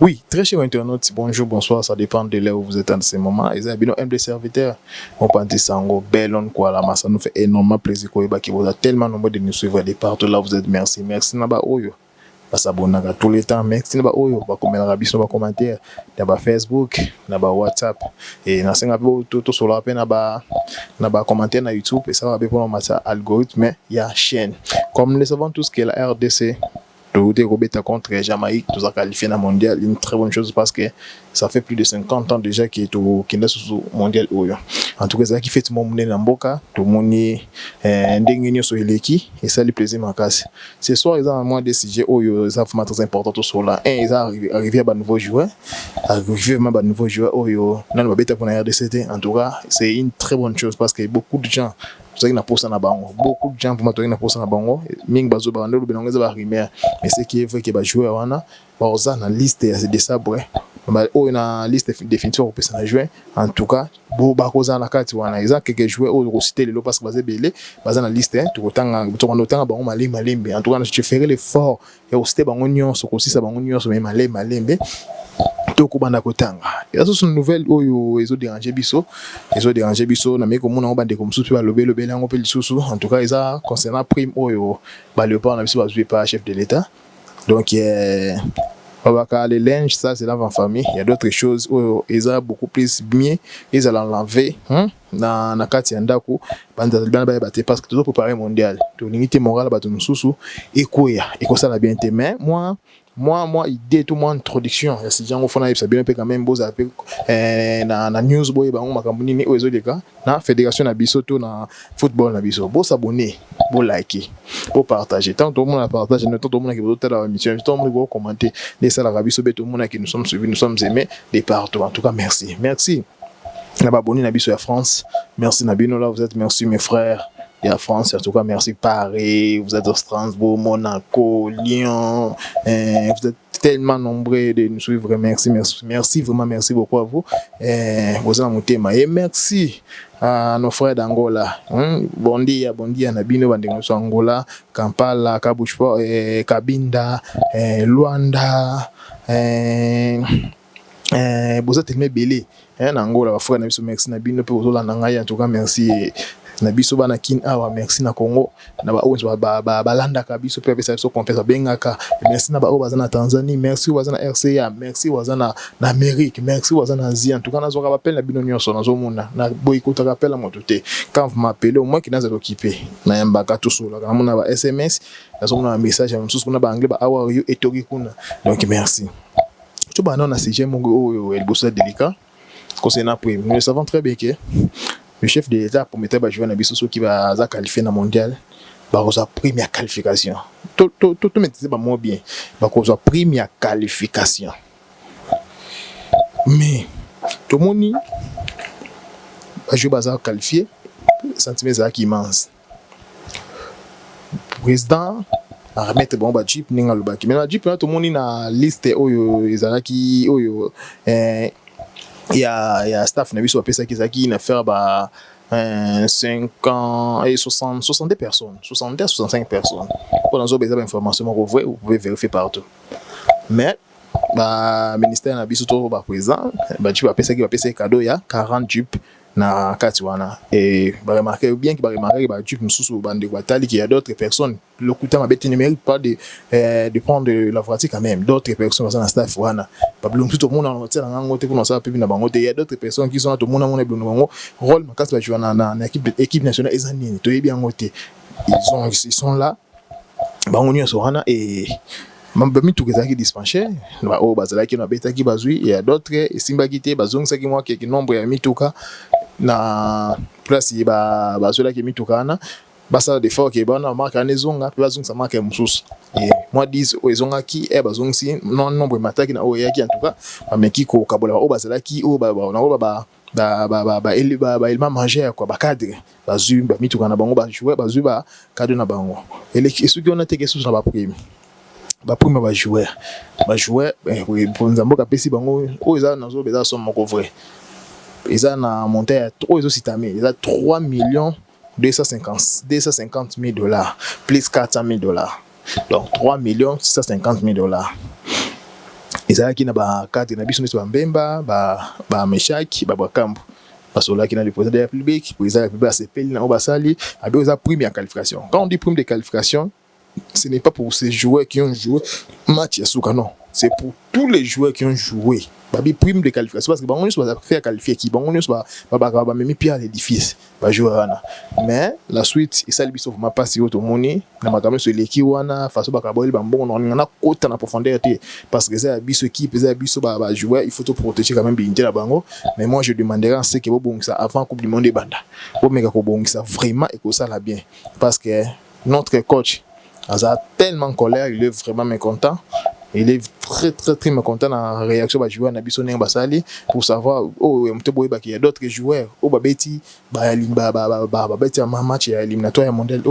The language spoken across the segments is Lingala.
Oui, très cher internaute, bonjour, bonsoir, ça dépend de là où vous êtes en ce moment. Et ça, bien, un des serviteurs, on pense sango, bellon, quoi, la masse, ça nous fait énormément plaisir, quoi, qui vous a tellement nombreux de nous suivre de partout là, vous êtes, merci, merci, naba, oyo. Parce abonner à tous les temps, merci, naba, oyo, bah, comme la bis, naba, commentaire, naba, Facebook, naba, WhatsApp, et na senga, tout sur la peine, naba, commentaire na YouTube, et ça va bien pour notre algorithme, mais il y a chaîne. Comme nous le savons tous que la RDC, Robert contre Jamaïque, tout ça qualifié dans le mondial, une très bonne chose parce que ça fait plus de 50 ans déjà qu'il est au mondial. En tout cas, c'est ça qui fait tout le monde dans Boka, tout le monde est sur l'équipe et ça lui plaisir ma casse. Ce soir, ils ont moins des sujets ça fait très important tout sur là. Ils ont arrivé à un nouveau joueur, dans le bêta pour la RDCT. En tout cas, c'est une très bonne chose parce que beaucoup de gens beaucoup de gens pour m'atteindre pour ça na bango ming bazo ba ndolo benongeza ba rimer mais c'est qui est vrai que ba joueur wana ba oza na liste de sabre ba o na liste définitive pour personne jouer en tout cas bo ba koza na kati wana ils ont quelques joueurs au citer le parce que bazé belé baza na liste to kotanga bango malembe en tout cas je ferai l'effort et au citer bango nyonso ko sisa bango nyonso mais malembe toko banda kotanga et ça c'est une nouvelle oyo ezo déranger biso na meko mona bande comme sous ba lobelo belango pe lisusu en tout cas ils concernant prime oyo ba le pas na biso bazui pas chef de l'état donc les linges ça c'est dans la famille il y a d'autres choses oyo ils ont beaucoup plus bien ils allaient l'enlever na kati ya ndako banda ba battre parce que toujours préparer mondial to limite moral ba to mususu ekoya ekosala bien te mais moi idée tout mon introduction ya si jango fona yebisa bien pe quand même boza pe na news boy bango makambo nini ozo deka na fédération na biso to na football na biso bo s'abonner bo liker bo partager tant tout le monde partage tant tout le monde qui veut la émission tout le monde va commenter les salariés biso be tout le monde qui nous sommes suivis nous sommes aimés de partout en tout cas merci na ba abonné na biso ya France merci na bino là vous êtes merci mes frères. Et la France, en tout cas, merci Paris, vous êtes au Strasbourg, Monaco, Lyon, vous êtes tellement nombreux de nous suivre, merci, vraiment, merci beaucoup à vous, vous avez monté, et merci à nos frères d'Angola, bon dia, Nabino, Angola, Kampala, Kabushpo, Kabinda, Luanda, vous êtes tellement belé, Angola, frère, merci Nabino, pour vous en tout cas, merci. Na biso bana kin awa merci na Congo na ba ozo ba landa ka biso pe pesa so confiance bengaka merci na ba o bazana Tanzanie merci bazana RCA merci bazana na Amérique merci bazana Asie en tout cas nazo ka appel na bino nyonso nazo mona na boyikota ka appel moto te quand vous m'appelez au moins qui nazo occupé na yambaka tout solo na mona ba SMS nazo mona un message ya msusu kuna ba anglais ba how are you etoki kuna donc merci tout ba non na sujet mongo o el bossa délicat concernant prime nous savons très bien que le chef de l'État promettait de jouer dans le qui va qualifier dans le mondial. Il va première qualification. Tout le monde disait pas bien. Il va première qualification. Mais tout le monde va jouer à qualifier. Le sentiment est immense. Le président va remettre bon Jeep ninga lubaki. Mais la Jeep tout le monde na liste oyo ezalaki oyo il y a staff na biso pesa qui na faire 5 ans et 60 personnes 60 65 personnes pour nous avoir des informations vous pouvez vérifier partout mais ministère na biso to présent tu vas pesa qui va pesa cadeau ya 40 jeep na Katiwana et remarquer bien qu'il va remarquer que tu me sous bande de qu'il y a d'autres personnes le couteau m'a bête ne mérite pas de prendre la voiture quand même d'autres personnes dans staff wana pas blum tout le monde en hôtel en ngote pour ça puis na bango il y a d'autres personnes qui sont tout le monde on est blum bango rôle ma casse va jouer na équipe nationale ezanini to yebi ngote ils sont là bango nyonso wana et mambami tukizaki dispensaire ba o bazala ki na beta ki bazui et d'autres simba kité bazongisa ki moi qui nombre ya mituka na place ba bazola ki mituka na basa de fort ki bana marque anezonga pe bazongisa marque mususu et moi dis o ezonga ki bazongisi non nombre mataki na o yaki en tout cas ameki ko kabola o bazala ki o ba na o ba ilma manger quoi ba cadre bazui ba mituka na bango ba jouer bazui ba cadre na bango et les ceux qui ont été sous na ba prime ba prime ba jouer pour nzamboka pesi bango o eza nazo beza somme moko vrai eza na monté à 3 citame eza 3 250 000 dollars plus 400 000 dollars donc 3 650 000 dollars ezalaki na bakarte na biso nyonso bambemba bameshaki babakambo basolaki na le président de la République, président de la République asepeli na oyo basali abe eza prime ya qualification. Quand on dit prime de qualification, ce n'est pas pour ces joueurs qui ont joué match ya suka, non, c'est pour tous les joueurs qui ont joué babi prime de qualification, parce que bango nyonso baza faire qualifier qui bango nyonso bamemi pierre à l'édifice bajoueur wana. Mais la suite esali biso vraiment pasi oyo tomoni na makambo nyonso eleki wana faso bakaboyeli bambongo na olinga na kota na profondeur te, parce que eza ya biso équipe, eza ya biso bajoueur, il faut te protéger quand même binité na bango. Mais moi je demanderai en ce que bobongisa avant coupe du monde ebanda bomeka kobongisa vraiment ekosala bien, parce que notre coach Aza tellement en colère, il est vraiment mécontent. Il est très mécontent dans la réaction des joueurs Nabiso Basali pour savoir qu'il y a d'autres joueurs au babeti babeti un match éliminatoire mondial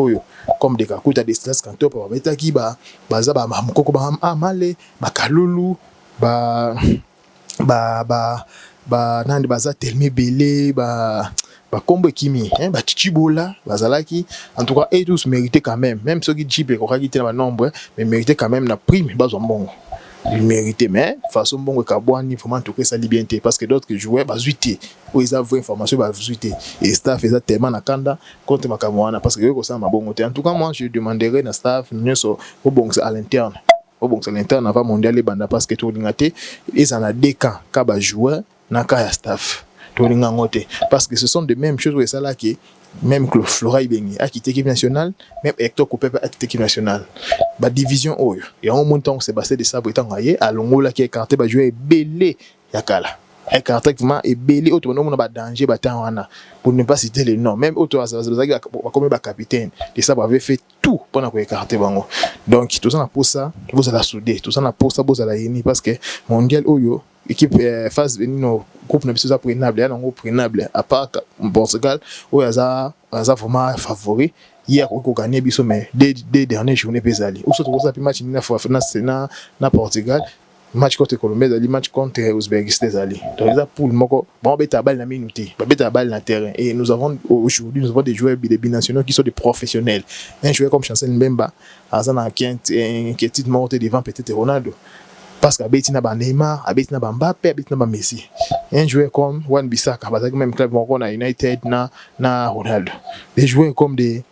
comme des Kakuta des Stars Kanto pour babeta qui baza mukoko amale bakalulu nandi baza telme belé combo kimi chichibola bazalaki en tout cas et tous méritaient quand même ceux qui jibé ko kakité na nombre mais méritaient quand même la prime bazo mbongo il méritait, mais façon bon kabwani vraiment tout que ça bien parce que d'autres joueurs bazuité ou ils avaient information bazuité et staff faisait tellement na kanda contre makamwana parce que eux ça ma bongo. En tout cas moi je demanderai na staff nyonso au bon à l'interne avant mondial banda parce que tout lingaté ils en a des camps ka ba joueur na ka ya staff parce que ce sont de mêmes choses où ça là qui même que Flora Ibengi a quitté l'équipe nationale, même Hector Coupé a quitté l'équipe nationale. Ba division oyo et en même temps Sébastien de Sabre est engagé à Longola qui est écarté ba jouer belé yakala écarté vraiment et belé auto non ba danger ba wana pour ne pas citer les noms, même auto comme ba capitaine de Sabre avait fait tout pour na ko écarter bango. Donc tout ça na pour ça vous allez souder, tout ça na pour ça vous allez uni parce que mondial oyo équipe phase no groupe na biso za prénable ya ngo prénable à part Portugal où aza vraiment favori hier ko gagner biso mais des dernières journées pesali ou surtout ça match na fois na Portugal match contre Colombie ali match contre Ouzbékistan ali donc ça pour moko bon beta balle na minute ba beta balle na terrain et nous avons aujourd'hui des joueurs binationaux qui sont des professionnels. Un joueur comme Chancel Mbemba azana qui est titre monté devant peut-être Ronaldo parce qu'Abeti n'a pas Neymar, Abeti n'a pas Mbappé, Abeti n'a pas Messi. Un joueur comme Wan Bissaka, parce que même club on a United na Ronaldo. Des joueurs comme des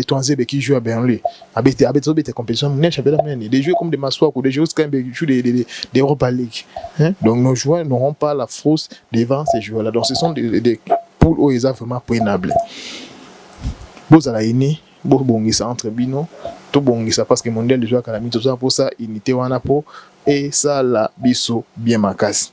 Toanzebe qui jouent à Burnley. Abeti des compétitions, des joueurs comme des Maswak ou des joueurs qui jouent des Europa League. Donc nos joueurs n'auront pas la frousse devant ces joueurs-là. Donc ce sont des poules où ils sont vraiment prenables. Vous allez bongisa entre bino to bongisa parce que mondial de joueurs calamite tout ça pour ça unité wana po et ça la biso bien makasi.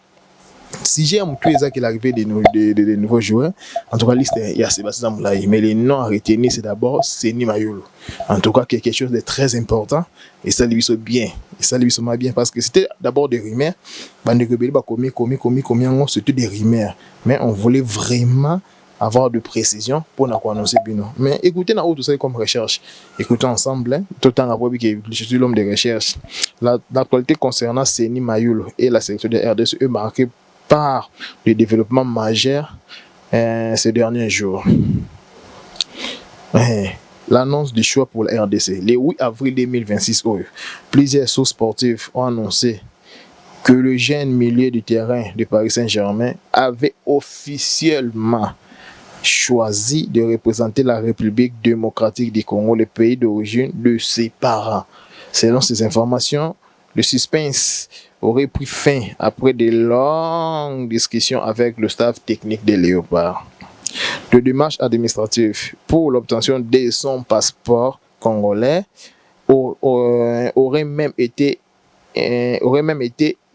Si j'ai un peu qui l'arrivée de nouveaux joueurs, en tout cas liste il y a Sébastien Moulaye, mais les noms à retenir c'est d'abord Seni Mayolo. En tout cas quelque chose de très important et ça lui bien. Et ça lui bien parce que c'était d'abord des rumeurs, bande rebelle ba commis c'était des rumeurs, mais on voulait vraiment avoir de précision pour nous annoncer bino. Mais écoutez na autre ça comme recherche. Écoutons ensemble tout le temps après que je suis l'homme de recherche. L'actualité concernant Seni Mayolo et la sélection de RDC est marquée par le développement majeur ces derniers jours. L'annonce du choix pour la RDC. Le 8 avril 2026, plusieurs sources sportives ont annoncé que le jeune milieu du terrain de Paris Saint-Germain avait officiellement choisi de représenter la République démocratique du Congo, le pays d'origine de ses parents. Selon ces informations, le suspense aurait pris fin après de longues discussions avec le staff technique des Léopards. De démarches administratives pour l'obtention de son passeport congolais aurait même été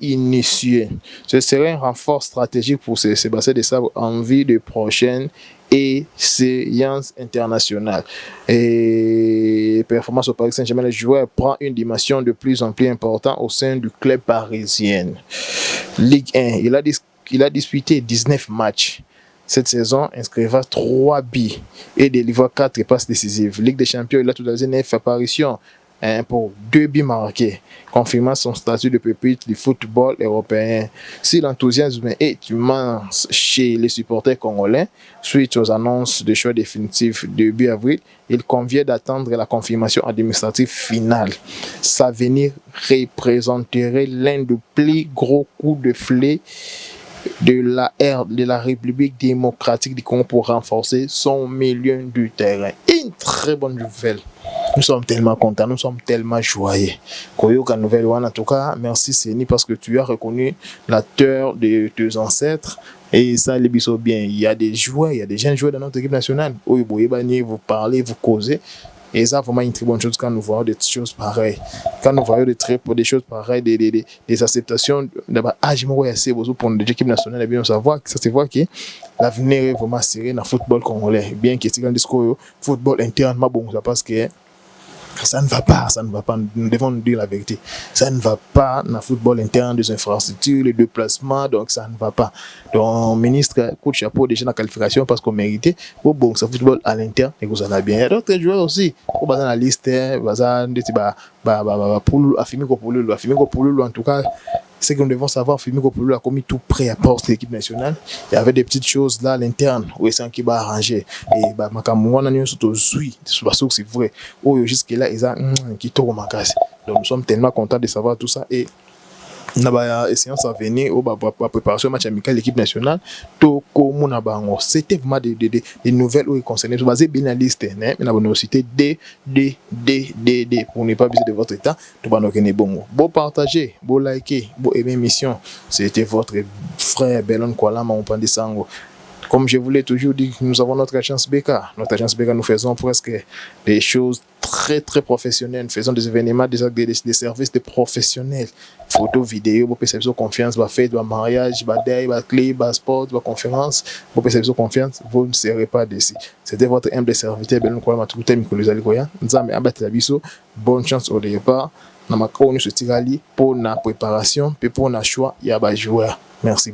initié. Ce serait un renfort stratégique pour Sébastien Desabre en vue de prochaines et séances internationales. Et performance au Paris Saint-Germain, le joueur prend une dimension de plus en plus importante au sein du club parisien. Ligue 1, il a disputé 19 matchs. Cette saison, inscrivant 3 buts et délivre 4 passes décisives. Ligue des Champions, il a tout à 9 apparitions. pour 2 buts marqués, confirmant son statut de pépite du football européen. Si l'enthousiasme est immense chez les supporters congolais, suite aux annonces de choix définitifs début avril, il convient d'attendre la confirmation administrative finale. Sa venue représenterait l'un des plus gros coups de fouet de la République démocratique du Congo pour renforcer son milieu du terrain. Une très bonne nouvelle. Nous sommes tellement contents, nous sommes tellement joyeux. Koyoka nouvelle one, en tout cas, merci Séni parce que tu as reconnu la terre de tes ancêtres. Et ça, les bisous bien. Il y a des joueurs, il y a des jeunes joueurs dans notre équipe nationale. Où vous parlez, vous causez. Et ça, vraiment, une très bonne chose quand nous voyons des choses pareilles. Quand nous voyons des choses pareilles, des acceptations, d'abord, je me assez pour l'équipe nationale, et bien savoir que ça se voit que l'avenir est vraiment serré dans le football congolais. Bien que c'est un discours football interne, bon, parce que ça ne va pas, nous devons nous dire la vérité. Ça ne va pas dans le football interne, des infrastructures, les déplacements, donc ça ne va pas. Donc, ministre, coup de chapeau déjà dans la qualification parce qu'on méritait. Bon, ça football à l'interne, et vous en avez bien. Il y a d'autres joueurs aussi. On va dans la liste, en tout cas. C'est que nous devons savoir, Fimiko Poulou a commis tout prêt à porter l'équipe nationale. Il y avait des petites choses là à l'interne où c'est qui va arranger. Et Makamouana nous surtout c'est vrai. Jusque là ils ont qui tourne ma casse. Donc nous sommes tellement contents de savoir tout ça et séance à venir au préparation match amical l'équipe nationale toko mona bango c'était vraiment des nouvelles où il concernait basé bien la liste mais na bonne cité D pour ne pas abuser de votre temps to ba nokene bongo bon partager bon liker bon aimer mission c'était votre frère Belon Kwalama on prend des sango. Comme je vous l'ai toujours dit, nous avons notre agence BK. Notre agence BK, nous faisons presque des choses très très professionnelles. Nous faisons des événements, des services de professionnels. Photos, vidéos, vous pouvez confiance, vous faites, vous mariage, vous day, vous clé, vous sport, vous conférence, vous pouvez confiance, vous ne serez pas déçus. C'était votre humble serviteur, Belon Kwalama, tout le temps, nous avons bonne chance au départ. Nous avons pour la préparation et pour le choix, il y a des joueurs. Merci.